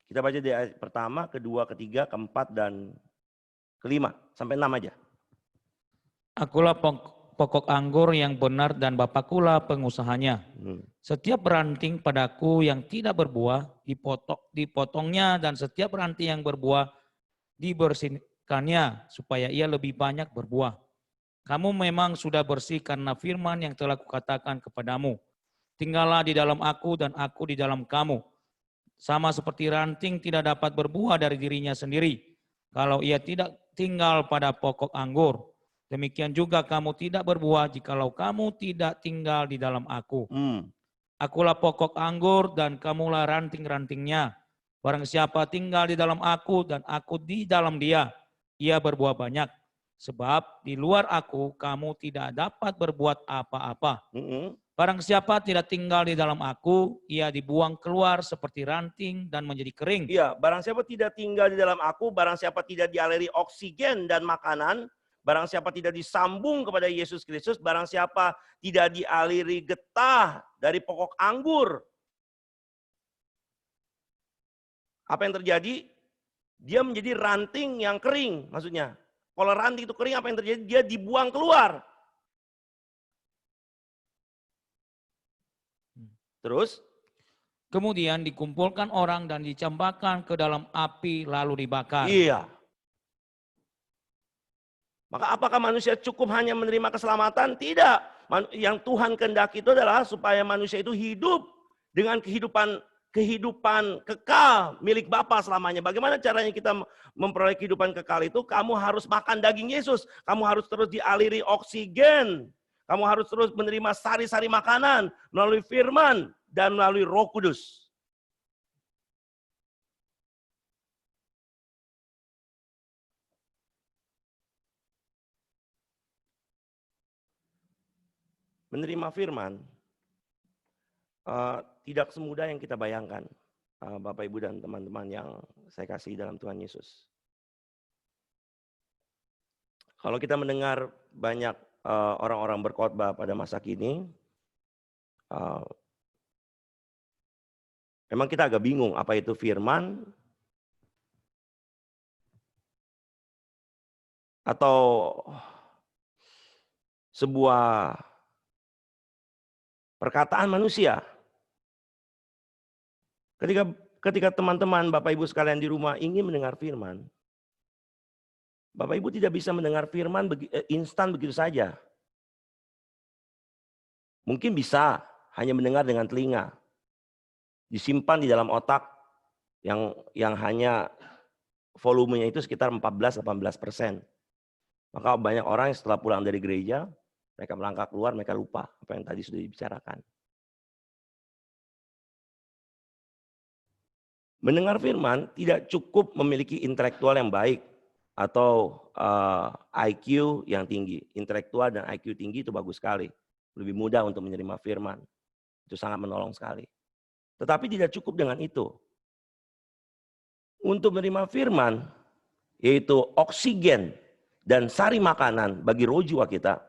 Kita baca di ayat pertama, kedua, ketiga, keempat, dan kelima. Sampai 6 aja. Akulah pokok anggur yang benar dan Bapakulah pengusahanya. Setiap ranting padaku yang tidak berbuah dipotongnya, dan setiap ranting yang berbuah dibersihkannya supaya ia lebih banyak berbuah. Kamu memang sudah bersih karena firman yang telah kukatakan kepadamu. Tinggallah di dalam aku dan aku di dalam kamu. Sama seperti ranting tidak dapat berbuah dari dirinya sendiri kalau ia tidak tinggal pada pokok anggur. Demikian juga kamu tidak berbuah jikalau kamu tidak tinggal di dalam aku. Akulah pokok anggur dan kamulah ranting-rantingnya. Barang siapa tinggal di dalam aku dan aku di dalam dia, ia berbuah banyak. Sebab di luar aku kamu tidak dapat berbuat apa-apa. Barang siapa tidak tinggal di dalam aku, ia dibuang keluar seperti ranting dan menjadi kering. Iya, barang siapa tidak tinggal di dalam aku, barang siapa tidak dialiri oksigen dan makanan, barang siapa tidak disambung kepada Yesus Kristus, barang siapa tidak dialiri getah dari pokok anggur. Apa yang terjadi? Dia menjadi ranting yang kering, maksudnya. Kalau ranting itu kering, apa yang terjadi? Dia dibuang keluar. Terus? Kemudian dikumpulkan orang dan dicampakkan ke dalam api lalu dibakar. Iya. Maka apakah manusia cukup hanya menerima keselamatan? Tidak. Yang Tuhan kehendaki itu adalah supaya manusia itu hidup dengan kehidupan kekal milik Bapa selamanya. Bagaimana caranya kita memperoleh kehidupan kekal itu? Kamu harus makan daging Yesus. Kamu harus terus dialiri oksigen. Kamu harus terus menerima sari-sari makanan melalui firman dan melalui Roh Kudus. Menerima firman tidak semudah yang kita bayangkan, Bapak Ibu dan teman-teman yang saya kasih dalam Tuhan Yesus. Kalau kita mendengar banyak orang-orang berkhotbah pada masa kini, memang kita agak bingung apa itu firman atau sebuah perkataan manusia. Ketika teman-teman, Bapak Ibu sekalian di rumah ingin mendengar firman, Bapak Ibu tidak bisa mendengar firman instan begitu saja. Mungkin bisa hanya mendengar dengan telinga. Disimpan di dalam otak yang hanya volumenya itu sekitar 14-18%. Maka banyak orang yang setelah pulang dari gereja, mereka melangkah keluar, mereka lupa apa yang tadi sudah dibicarakan. Mendengar firman tidak cukup memiliki intelektual yang baik atau IQ yang tinggi. Intelektual dan IQ tinggi itu bagus sekali. lebih mudah untuk menerima firman. Itu sangat menolong sekali. Tetapi tidak cukup dengan itu. Untuk menerima firman, yaitu oksigen dan sari makanan bagi roh jiwa kita,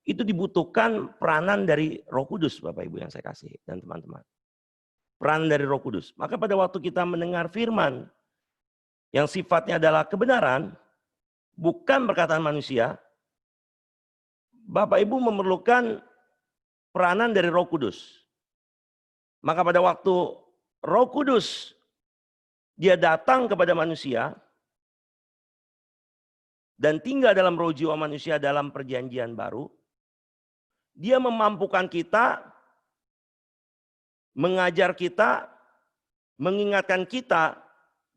itu dibutuhkan peranan dari Roh Kudus, Bapak Ibu yang saya kasih dan teman-teman. Peranan dari Roh Kudus. Maka pada waktu kita mendengar firman yang sifatnya adalah kebenaran, bukan perkataan manusia, Bapak Ibu memerlukan peranan dari Roh Kudus. Maka pada waktu Roh Kudus dia datang kepada manusia dan tinggal dalam roh jiwa manusia dalam perjanjian baru, dia memampukan kita, mengajar kita, mengingatkan kita,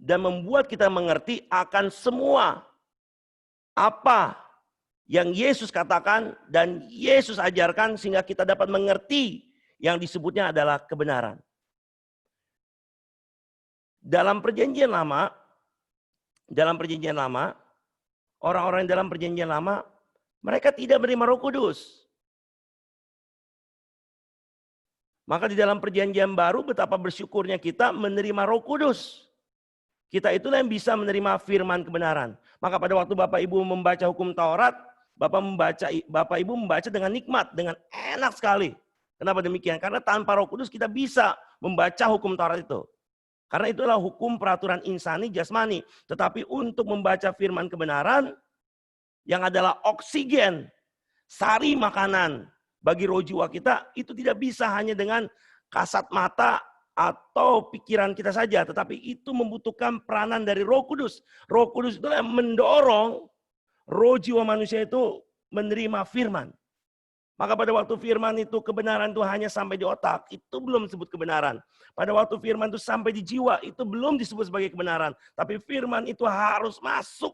dan membuat kita mengerti akan semua apa yang Yesus katakan dan Yesus ajarkan, sehingga kita dapat mengerti yang disebutnya adalah kebenaran. Dalam perjanjian lama, orang-orang dalam perjanjian lama, mereka tidak menerima Roh Kudus. Maka di dalam perjanjian baru betapa bersyukurnya kita menerima Roh Kudus. Kita itulah yang bisa menerima firman kebenaran. Maka pada waktu Bapak Ibu membaca hukum Taurat, Bapak Ibu membaca dengan nikmat, dengan enak sekali. Kenapa demikian? Karena tanpa Roh Kudus kita bisa membaca hukum Taurat itu. Karena itulah hukum peraturan insani jasmani. Tetapi untuk membaca firman kebenaran yang adalah oksigen, sari makanan bagi roh jiwa kita, itu tidak bisa hanya dengan kasat mata atau pikiran kita saja. Tetapi itu membutuhkan peranan dari Roh Kudus. Roh Kudus itu yang mendorong roh jiwa manusia itu menerima firman. Maka pada waktu firman itu kebenaran itu hanya sampai di otak, itu belum disebut kebenaran. Pada waktu firman itu sampai di jiwa, itu belum disebut sebagai kebenaran. Tapi firman itu harus masuk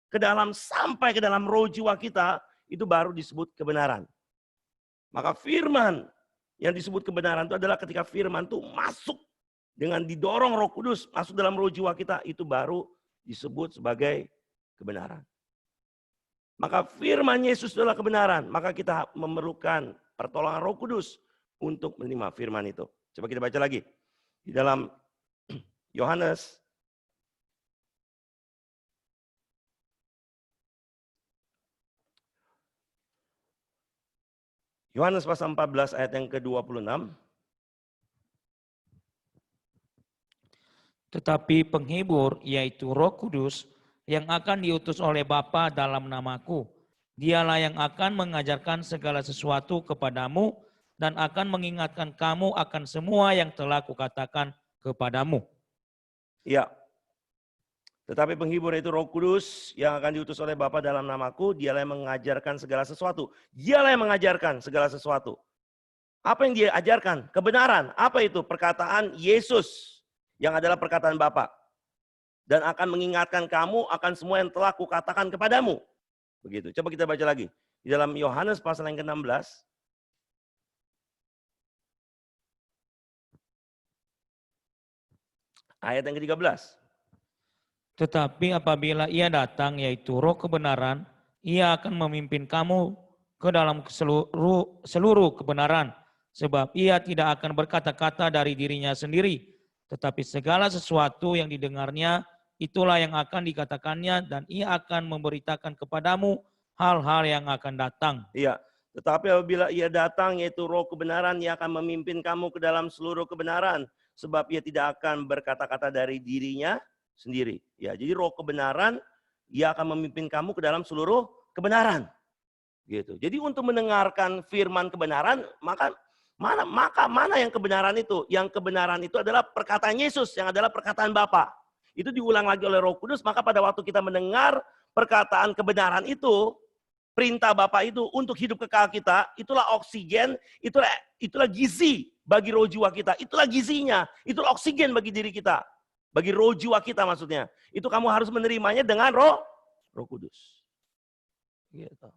ke dalam, sampai ke dalam roh jiwa kita, itu baru disebut kebenaran. Maka firman yang disebut kebenaran itu adalah ketika firman itu masuk dengan didorong Roh Kudus, masuk dalam roh jiwa kita, itu baru disebut sebagai kebenaran. Maka firman Yesus adalah kebenaran. Maka kita memerlukan pertolongan Roh Kudus untuk menerima firman itu. Coba kita baca lagi. Di dalam Yohanes pasal 14 ayat yang ke-26. Tetapi penghibur, yaitu Roh Kudus, yang akan diutus oleh Bapa dalam namaku, dialah yang akan mengajarkan segala sesuatu kepadamu dan akan mengingatkan kamu akan semua yang telah kukatakan kepadamu. Ya. Tetapi penghibur itu Roh Kudus yang akan diutus oleh Bapa dalam namaku, dialah yang mengajarkan segala sesuatu. Dialah yang mengajarkan segala sesuatu. Apa yang dia ajarkan? Kebenaran. Apa itu? Perkataan Yesus yang adalah perkataan Bapa. Dan akan mengingatkan kamu akan semua yang telah kukatakan kepadamu. Begitu. Coba kita baca lagi. Di dalam Yohanes pasal yang ke-16. Ayat yang ke-13. Tetapi apabila ia datang, yaitu Roh kebenaran, ia akan memimpin kamu ke dalam seluruh kebenaran. Sebab ia tidak akan berkata-kata dari dirinya sendiri. Tetapi segala sesuatu yang didengarnya, itulah yang akan dikatakannya, dan ia akan memberitakan kepadamu hal-hal yang akan datang. Iya, tetapi apabila ia datang, yaitu Roh kebenaran, ia akan memimpin kamu ke dalam seluruh kebenaran. Sebab ia tidak akan berkata-kata dari dirinya sendiri. Ya, jadi Roh kebenaran, ia akan memimpin kamu ke dalam seluruh kebenaran. Gitu. Jadi untuk mendengarkan firman kebenaran, maka mana yang kebenaran itu? Yang kebenaran itu adalah perkataan Yesus, yang adalah perkataan Bapa. Itu diulang lagi oleh Roh Kudus, maka pada waktu kita mendengar perkataan kebenaran itu, perintah Bapa itu untuk hidup kekal kita, itulah oksigen, itulah gizi bagi roh jiwa kita. Itulah gizinya, itulah oksigen bagi diri kita. Bagi roh jiwa kita maksudnya. Itu kamu harus menerimanya dengan Roh Kudus. Gitu.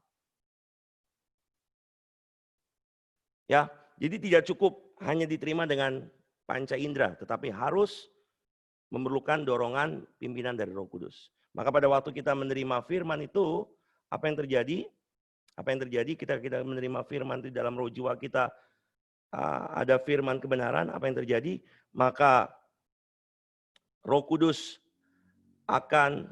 Ya, jadi tidak cukup hanya diterima dengan panca indera, tetapi harus memerlukan dorongan pimpinan dari Roh Kudus. Maka pada waktu kita menerima firman itu, apa yang terjadi? Apa yang terjadi? Kita menerima firman itu dalam roh jiwa kita, ada firman kebenaran. Apa yang terjadi? Maka Roh Kudus akan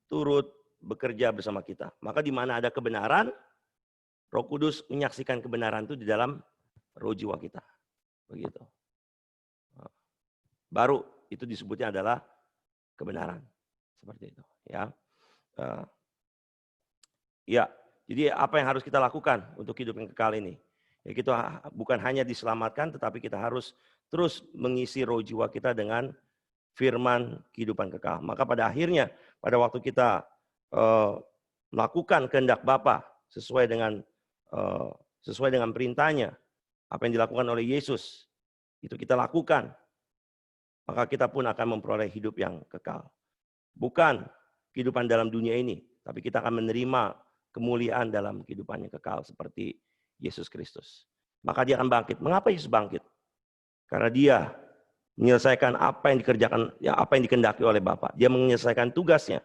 turut bekerja bersama kita. Maka di mana ada kebenaran, Roh Kudus menyaksikan kebenaran itu di dalam roh jiwa kita. Begitu. Baru itu disebutnya adalah kebenaran. Seperti itu. Ya. Ya. Jadi apa yang harus kita lakukan untuk hidup yang kekal ini? Ya, kita bukan hanya diselamatkan, tetapi kita harus terus mengisi roh jiwa kita dengan firman kehidupan kekal. Maka pada akhirnya, pada waktu kita melakukan kehendak Bapa sesuai dengan perintahnya, apa yang dilakukan oleh Yesus, itu kita lakukan, maka kita pun akan memperoleh hidup yang kekal. Bukan kehidupan dalam dunia ini, tapi kita akan menerima kemuliaan dalam kehidupan yang kekal seperti Yesus Kristus. Maka dia akan bangkit. Mengapa Yesus bangkit? Karena dia menyelesaikan apa yang dikerjakan, ya apa yang dikehendaki oleh Bapa. Dia menyelesaikan tugasnya,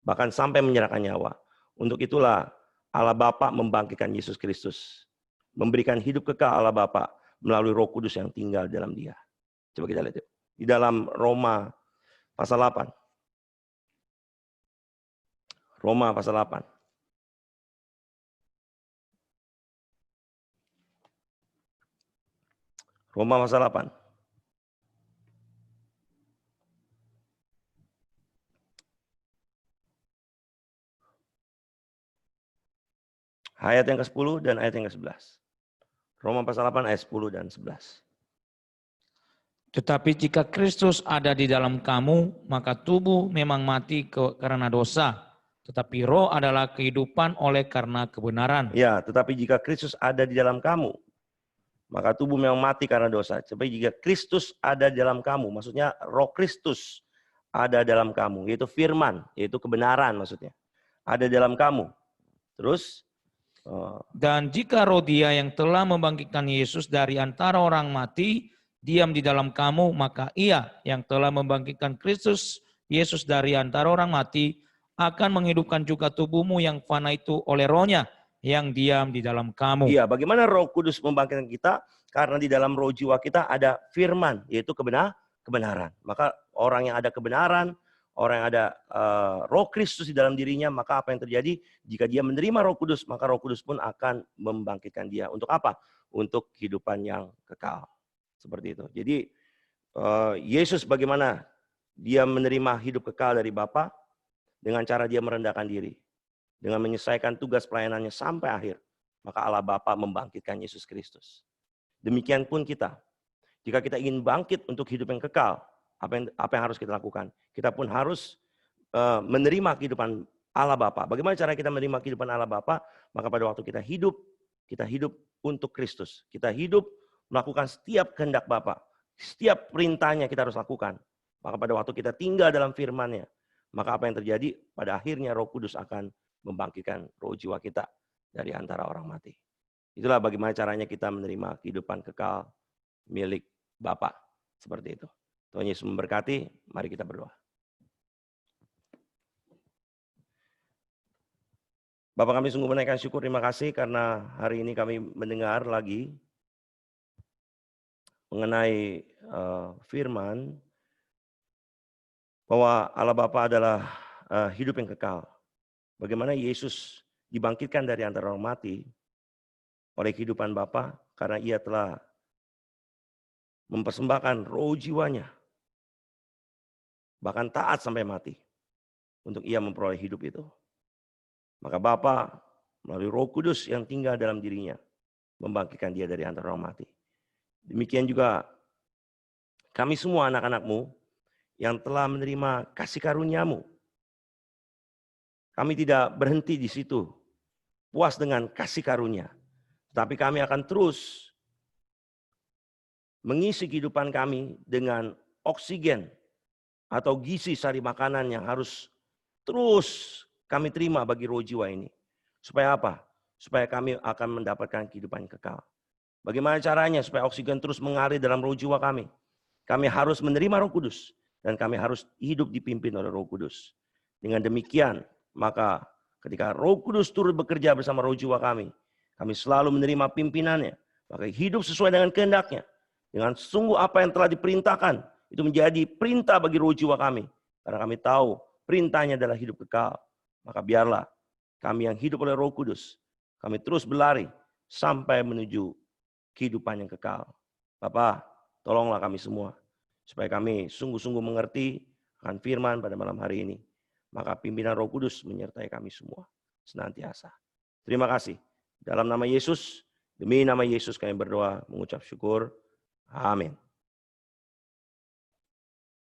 bahkan sampai menyerahkan nyawa. Untuk itulah Allah Bapa membangkitkan Yesus Kristus, memberikan hidup kekal Allah Bapa melalui Roh Kudus yang tinggal dalam Dia. Coba kita lihat yuk. Di dalam Roma pasal 8. Roma pasal 8. Roma pasal 8. Ayat yang ke-10 dan ayat yang ke-11. Roma pasal 8 ayat 10 dan 11. Tetapi jika Kristus ada di dalam kamu, maka tubuh memang mati karena dosa, tetapi roh adalah kehidupan oleh karena kebenaran. Ya, tetapi jika Kristus ada di dalam kamu, maka tubuh memang mati karena dosa. Tetapi jika Kristus ada di dalam kamu, maksudnya roh Kristus ada dalam kamu, yaitu firman, yaitu kebenaran maksudnya. Ada dalam kamu. Terus dan jika roh Dia yang telah membangkitkan Yesus dari antara orang mati diam di dalam kamu, maka Ia yang telah membangkitkan Kristus Yesus dari antara orang mati akan menghidupkan juga tubuhmu yang fana itu oleh rohnya yang diam di dalam kamu. Iya, bagaimana Roh Kudus membangkitkan kita? Karena di dalam roh jiwa kita ada firman, yaitu kebenaran. Maka orang yang ada kebenaran, orang yang ada Roh Kristus di dalam dirinya, maka apa yang terjadi? Jika dia menerima Roh Kudus, maka Roh Kudus pun akan membangkitkan dia. Untuk apa? Untuk kehidupan yang kekal. Seperti itu. Jadi Yesus bagaimana dia menerima hidup kekal dari Bapa? Dengan cara dia merendahkan diri. Dengan menyelesaikan tugas pelayanannya sampai akhir. Maka Allah Bapa membangkitkan Yesus Kristus. Demikian pun kita. Jika kita ingin bangkit untuk hidup yang kekal, apa yang harus kita lakukan? Kita pun harus menerima kehidupan Allah Bapa. Bagaimana cara kita menerima kehidupan Allah Bapa? Maka pada waktu kita hidup untuk Kristus. Kita hidup melakukan setiap kehendak Bapa. Setiap perintahnya kita harus lakukan. Maka pada waktu kita tinggal dalam firman-Nya, maka apa yang terjadi? Pada akhirnya Roh Kudus akan membangkitkan roh jiwa kita dari antara orang mati. Itulah bagaimana caranya kita menerima kehidupan kekal milik Bapa. Seperti itu. Tuhan Yesus memberkati, mari kita berdoa. Bapak kami sungguh menaikkan syukur, terima kasih karena hari ini kami mendengar lagi mengenai firman bahwa Allah Bapa adalah hidup yang kekal. Bagaimana Yesus dibangkitkan dari antara orang mati oleh kehidupan Bapa karena Ia telah mempersembahkan roh jiwanya, bahkan taat sampai mati untuk Ia memperoleh hidup itu. Maka Bapa melalui Roh Kudus yang tinggal dalam dirinya membangkitkan Dia dari antara orang mati. Demikian juga kami semua anak-anak-Mu yang telah menerima kasih karunia-Mu. Kami tidak berhenti di situ, puas dengan kasih karunia. Tapi kami akan terus mengisi kehidupan kami dengan oksigen atau gizi sari makanan yang harus terus kami terima bagi roh jiwa ini. Supaya apa? Supaya kami akan mendapatkan kehidupan kekal. Bagaimana caranya supaya oksigen terus mengalir dalam roh jiwa kami? Kami harus menerima Roh Kudus dan kami harus hidup dipimpin oleh Roh Kudus. Dengan demikian, maka ketika Roh Kudus turut bekerja bersama roh jiwa kami selalu menerima pimpinannya, maka hidup sesuai dengan kehendaknya. Dengan sungguh apa yang telah diperintahkan, itu menjadi perintah bagi roh jiwa kami. Karena kami tahu perintahnya adalah hidup kekal. Maka biarlah kami yang hidup oleh Roh Kudus, kami terus berlari sampai menuju kehidupan yang kekal. Bapa, tolonglah kami semua, supaya kami sungguh-sungguh mengerti akan firman pada malam hari ini. Maka pimpinan Roh Kudus menyertai kami semua senantiasa. Terima kasih. Dalam nama Yesus, demi nama Yesus kami berdoa, mengucap syukur. Amin.